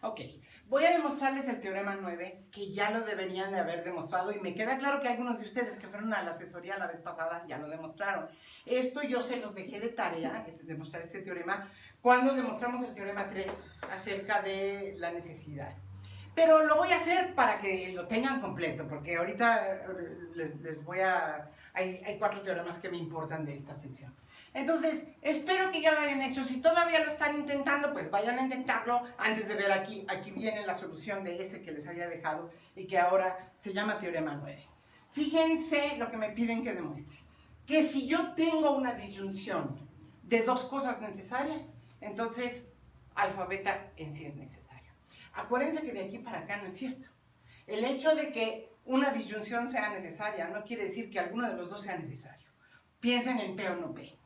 Ok, voy a demostrarles el teorema 9, que ya lo deberían de haber demostrado, y me queda claro que algunos de ustedes que fueron a la asesoría la vez pasada ya lo demostraron. Esto yo se los dejé de tarea, demostrar este teorema, cuando demostramos el teorema 3 acerca de la necesidad. Pero lo voy a hacer para que lo tengan completo, porque ahorita les voy a... Hay 4 teoremas que me importan de esta sección. Entonces, espero que ya lo hayan hecho. Si todavía lo están intentando, pues vayan a intentarlo antes de ver aquí. Aquí viene la solución de ese que les había dejado y que ahora se llama teorema 9. Fíjense lo que me piden que demuestre. Que si yo tengo una disyunción de dos cosas necesarias, entonces alfa beta en sí es necesario. Acuérdense que de aquí para acá no es cierto. El hecho de que una disyunción sea necesaria no quiere decir que alguno de los dos sea necesario. Piensen en P o no P.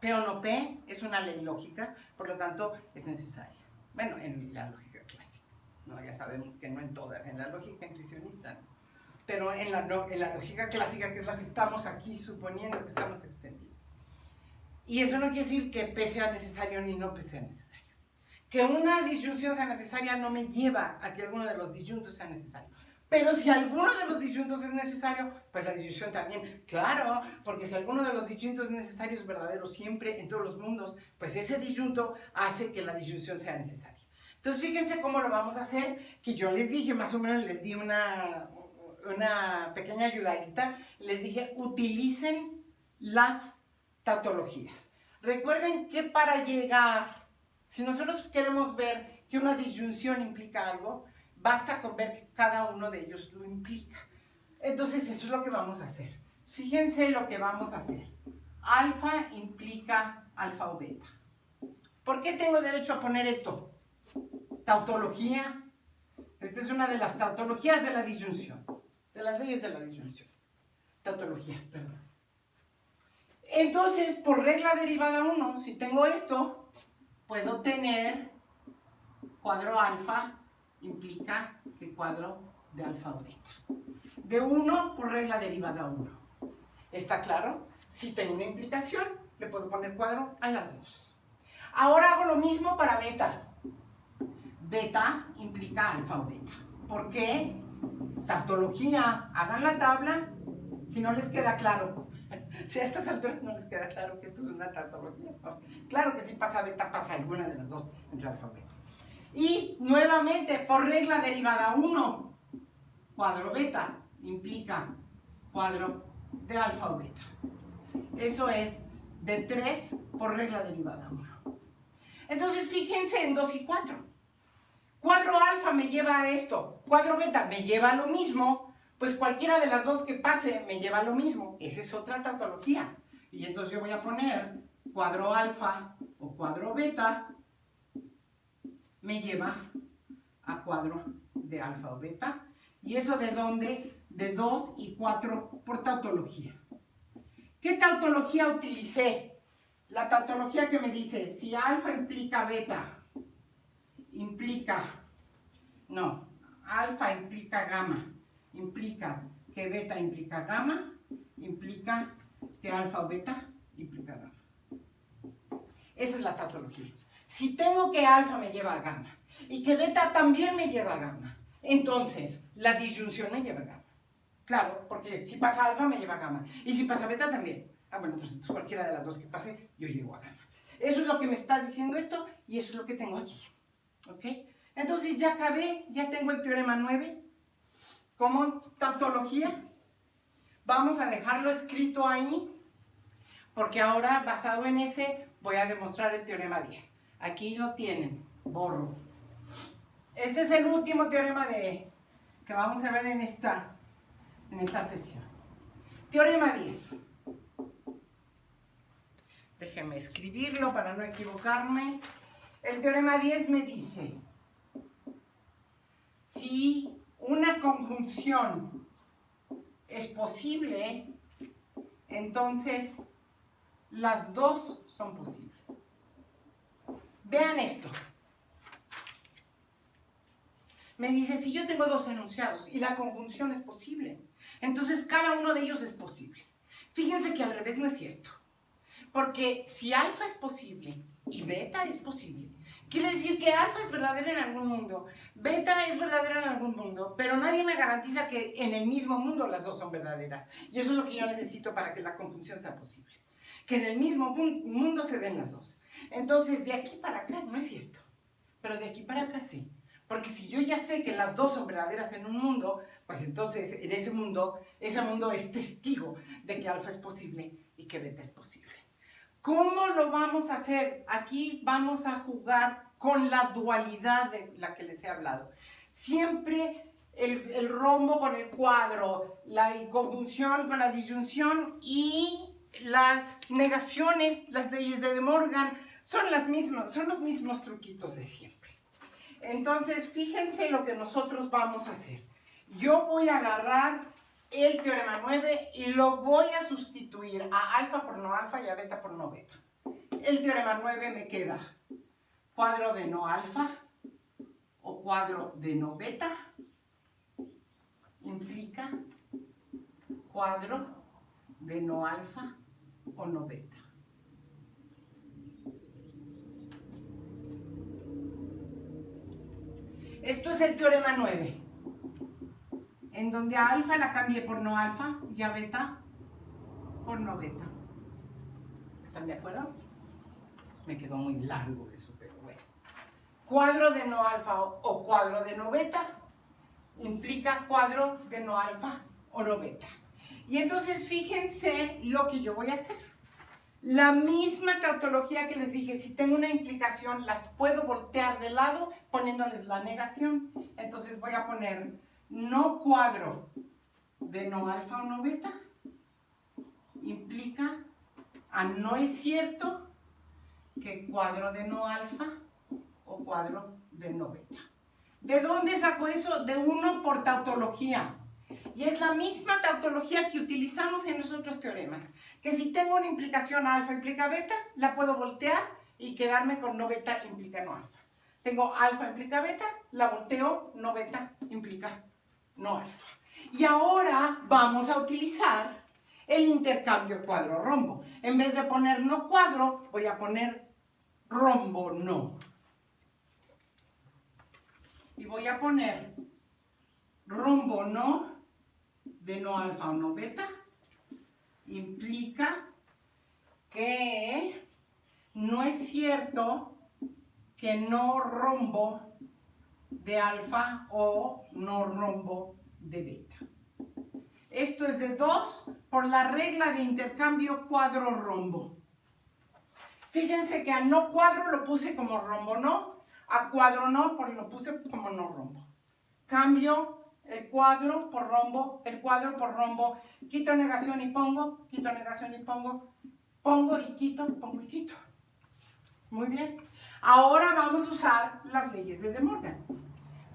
P o no P es una ley lógica, por lo tanto es necesaria. Bueno, en la lógica clásica, ¿no? Ya sabemos que no en todas, en la lógica intuicionista, ¿no? Pero en la lógica clásica, que es la que estamos aquí suponiendo que estamos extendiendo. Y eso no quiere decir que P sea necesario ni no P sea necesario. Que una disyunción sea necesaria no me lleva a que alguno de los disyuntos sea necesario. Pero si alguno de los disyuntos es necesario, pues la disyunción también. Claro, porque si alguno de los disyuntos es necesario, es verdadero siempre, en todos los mundos, pues ese disyunto hace que la disyunción sea necesaria. Entonces fíjense cómo lo vamos a hacer, que yo les dije, más o menos les di una pequeña ayudadita, les dije, utilicen las tautologías. Recuerden que para llegar, si nosotros queremos ver que una disyunción implica algo, basta con ver que cada uno de ellos lo implica. Entonces eso es lo que vamos a hacer. Fíjense lo que vamos a hacer. Alfa implica alfa o beta. ¿Por qué tengo derecho a poner esto? Tautología. Esta es una de las tautologías de la disyunción. De las leyes de la disyunción. Tautología, perdón. Entonces, por regla derivada 1, si tengo esto, puedo tener cuadro alfa implica que cuadro de alfa o beta. De 1 por regla derivada 1. ¿Está claro? Si tengo una implicación, le puedo poner cuadro a las dos. Ahora hago lo mismo para beta. Beta implica alfa o beta. ¿Por qué? Tautología. Hagan la tabla si no les queda claro. Si a estas alturas no les queda claro que esto es una tautología, ¿no? Claro que si pasa beta, pasa alguna de las dos entre alfa o beta. Y nuevamente, por regla derivada 1, cuadro beta implica cuadro de alfa o beta. Eso es de 3 por regla derivada 1. Entonces, fíjense en 2 y 4. Cuadro alfa me lleva a esto, cuadro beta me lleva a lo mismo, pues cualquiera de las dos que pase me lleva a lo mismo. Esa es otra tautología. Y entonces yo voy a poner cuadro alfa o cuadro beta me lleva a cuadro de alfa o beta. ¿Y eso de dónde? De 2 y 4 por tautología. ¿Qué tautología utilicé? La tautología que me dice, si alfa implica beta, alfa implica gamma, implica que beta implica gamma, implica que alfa o beta implica gamma. Esa es la tautología. Si tengo que alfa me lleva a gamma y que beta también me lleva a gamma, entonces la disyunción me lleva a gamma. Claro, porque si pasa alfa me lleva a gamma y si pasa beta también. Bueno, pues entonces cualquiera de las dos que pase, yo llego a gamma. Eso es lo que me está diciendo esto y eso es lo que tengo aquí. ¿Ok? Entonces ya acabé, ya tengo el teorema 9 como tautología. Vamos a dejarlo escrito ahí, porque ahora, basado en ese, voy a demostrar el teorema 10. Aquí lo tienen, borro. Este es el último teorema que vamos a ver en esta sesión. Teorema 10. Déjenme escribirlo para no equivocarme. El teorema 10 me dice, si una conjunción es posible, entonces las dos son posibles. Vean esto. Me dice, si yo tengo dos enunciados y la conjunción es posible, entonces cada uno de ellos es posible. Fíjense que al revés no es cierto. Porque si alfa es posible y beta es posible, Quiere decir que alfa es verdadera en algún mundo, beta es verdadera en algún mundo, pero nadie me garantiza que en el mismo mundo las dos son verdaderas. Y eso es lo que yo necesito para que la conjunción sea posible. Que en el mismo mundo se den las dos. Entonces, de aquí para acá no es cierto, pero de aquí para acá sí. Porque si yo ya sé que las dos son verdaderas en un mundo, pues entonces en ese mundo es testigo de que alfa es posible y que beta es posible. ¿Cómo lo vamos a hacer? Aquí vamos a jugar con la dualidad de la que les he hablado. Siempre el rombo con el cuadro, la conjunción con la disyunción y las negaciones, las leyes de De Morgan, son los mismos truquitos de siempre. Entonces, fíjense lo que nosotros vamos a hacer. Yo voy a agarrar el teorema 9 y lo voy a sustituir a alfa por no alfa y a beta por no beta. El teorema 9 me queda cuadro de no alfa o cuadro de no beta implica cuadro de no alfa o no beta. Esto es el teorema 9, en donde a alfa la cambié por no alfa y a beta por no beta. ¿Están de acuerdo? Me quedó muy largo eso, pero bueno. Cuadro de no alfa o cuadro de no beta implica cuadro de no alfa o no beta. Y entonces fíjense lo que yo voy a hacer. La misma tautología que les dije, si tengo una implicación, las puedo voltear de lado poniéndoles la negación. Entonces voy a poner no cuadro de no alfa o no beta implica a no es cierto que cuadro de no alfa o cuadro de no beta. ¿De dónde saco eso? De uno por tautología. Y es la misma tautología que utilizamos en los otros teoremas. Que si tengo una implicación alfa implica beta, la puedo voltear y quedarme con no beta implica no alfa. Tengo alfa implica beta, la volteo, no beta implica no alfa. Y ahora vamos a utilizar el intercambio cuadro-rombo. En vez de poner no cuadro, voy a poner rombo no. Y voy a poner rombo no de no alfa o no beta implica que no es cierto que no rombo de alfa o no rombo de beta. Esto es de 2 por la regla de intercambio cuadro-rombo. Fíjense que a no cuadro lo puse como rombo no, a cuadro no lo puse como no rombo. Cambio el cuadro por rombo, quito negación y pongo, quito negación y pongo, pongo y quito, pongo y quito. Muy bien. Ahora vamos a usar las leyes de De Morgan,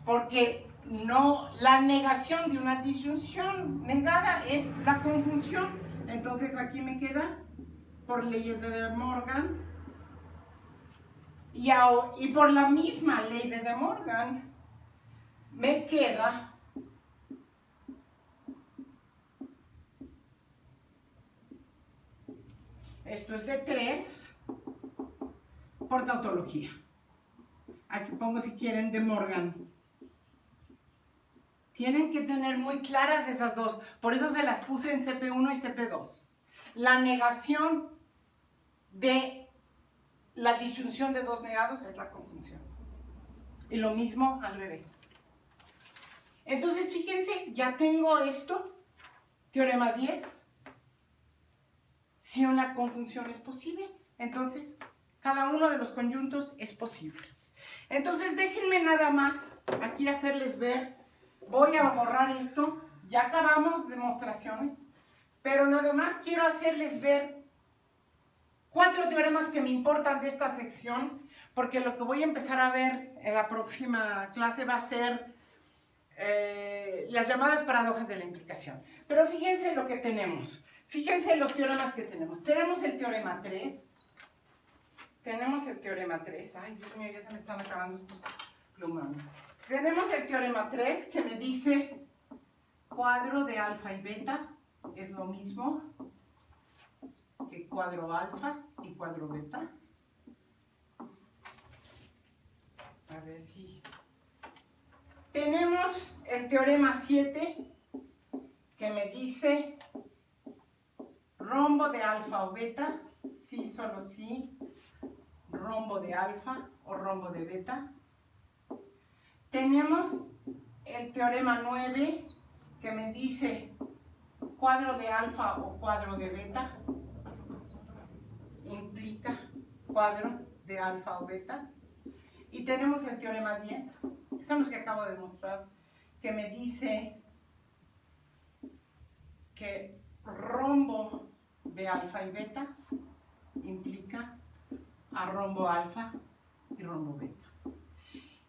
porque no, la negación de una disyunción negada es la conjunción. Entonces aquí me queda por leyes de De Morgan y por la misma ley de De Morgan me queda esto es de 3 por tautología. Aquí pongo si quieren De Morgan. Tienen que tener muy claras esas dos, por eso se las puse en CP1 y CP2. La negación de la disyunción de dos negados es la conjunción. Y lo mismo al revés. Entonces, fíjense, ya tengo esto, teorema 10. Si una conjunción es posible, entonces cada uno de los conjuntos es posible. Entonces, déjenme nada más aquí hacerles ver. Voy a borrar esto, ya acabamos demostraciones, pero nada más quiero hacerles ver 4 teoremas que me importan de esta sección, porque lo que voy a empezar a ver en la próxima clase va a ser las llamadas paradojas de la implicación. Pero fíjense lo que tenemos, fíjense los teoremas que tenemos. Tenemos el teorema 3, ay Dios mío, ya se me están acabando estos plumones. Tenemos el teorema 3 que me dice cuadro de alfa y beta es lo mismo que cuadro alfa y cuadro beta. a ver si... Tenemos el teorema 7 que me dice rombo de alfa o beta, sí, solo sí, rombo de alfa o rombo de beta. Tenemos el teorema 9 que me dice cuadro de alfa o cuadro de beta, implica cuadro de alfa o beta. Y tenemos el teorema 10, que son los que acabo de mostrar, que me dice que rombo de alfa y beta implica a rombo alfa y rombo beta.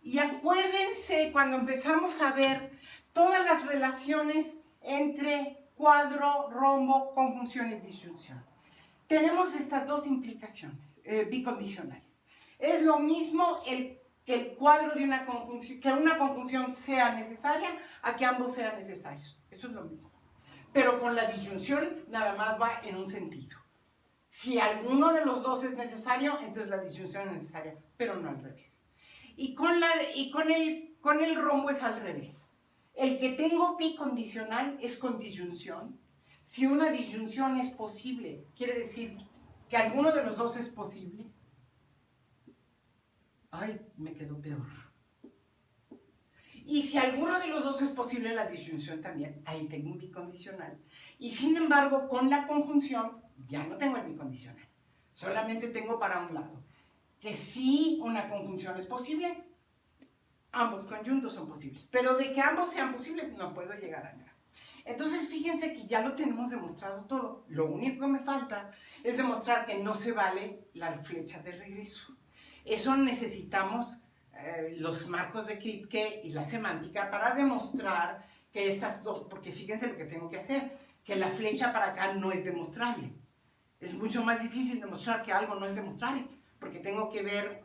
Y acuérdense cuando empezamos a ver todas las relaciones entre cuadro, rombo, conjunción y disyunción. Tenemos estas dos implicaciones bicondicionales. Es lo mismo que el cuadro de una conjunción, que una conjunción sea necesaria a que ambos sean necesarios. Eso es lo mismo. Pero con la disyunción nada más va en un sentido. Si alguno de los dos es necesario, entonces la disyunción es necesaria, pero no al revés. Y con el rombo es al revés. El que tengo bicondicional es con disyunción. Si una disyunción es posible, quiere decir que alguno de los dos es posible. Ay, me quedó peor. Y si alguno de los dos es posible, la disyunción también, ahí tengo un bicondicional. Y sin embargo, con la conjunción, ya no tengo el bicondicional. Solamente tengo para un lado. Que si una conjunción es posible, ambos conjuntos son posibles. Pero de que ambos sean posibles, no puedo llegar a nada. Entonces, fíjense que ya lo tenemos demostrado todo. Lo único que me falta es demostrar que no se vale la flecha de regreso. Eso necesitamos los marcos de Kripke y la semántica para demostrar que estas dos, porque fíjense lo que tengo que hacer, que la flecha para acá no es demostrable. Es mucho más difícil demostrar que algo no es demostrable, porque tengo que ver,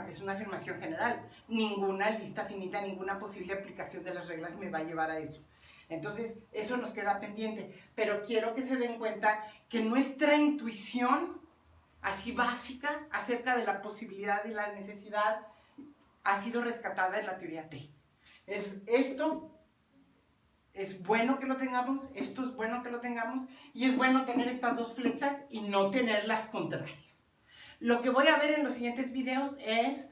es una afirmación general. Ninguna lista finita, ninguna posible aplicación de las reglas me va a llevar a eso. Entonces, eso nos queda pendiente. Pero quiero que se den cuenta que nuestra intuición, así básica, acerca de la posibilidad y la necesidad, ha sido rescatada en la teoría T. Esto es bueno que lo tengamos, esto es bueno que lo tengamos, y es bueno tener estas dos flechas y no tener las contrarias. Lo que voy a ver en los siguientes videos es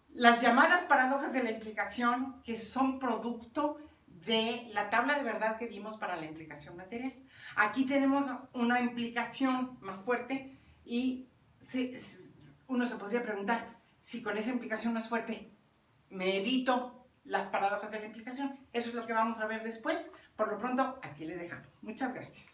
las llamadas paradojas de la implicación, que son producto de la tabla de verdad que dimos para la implicación material. Aquí tenemos una implicación más fuerte y uno se podría preguntar, si con esa implicación más fuerte me evito las paradojas de la implicación. Eso es lo que vamos a ver después. Por lo pronto, aquí le dejamos. Muchas gracias.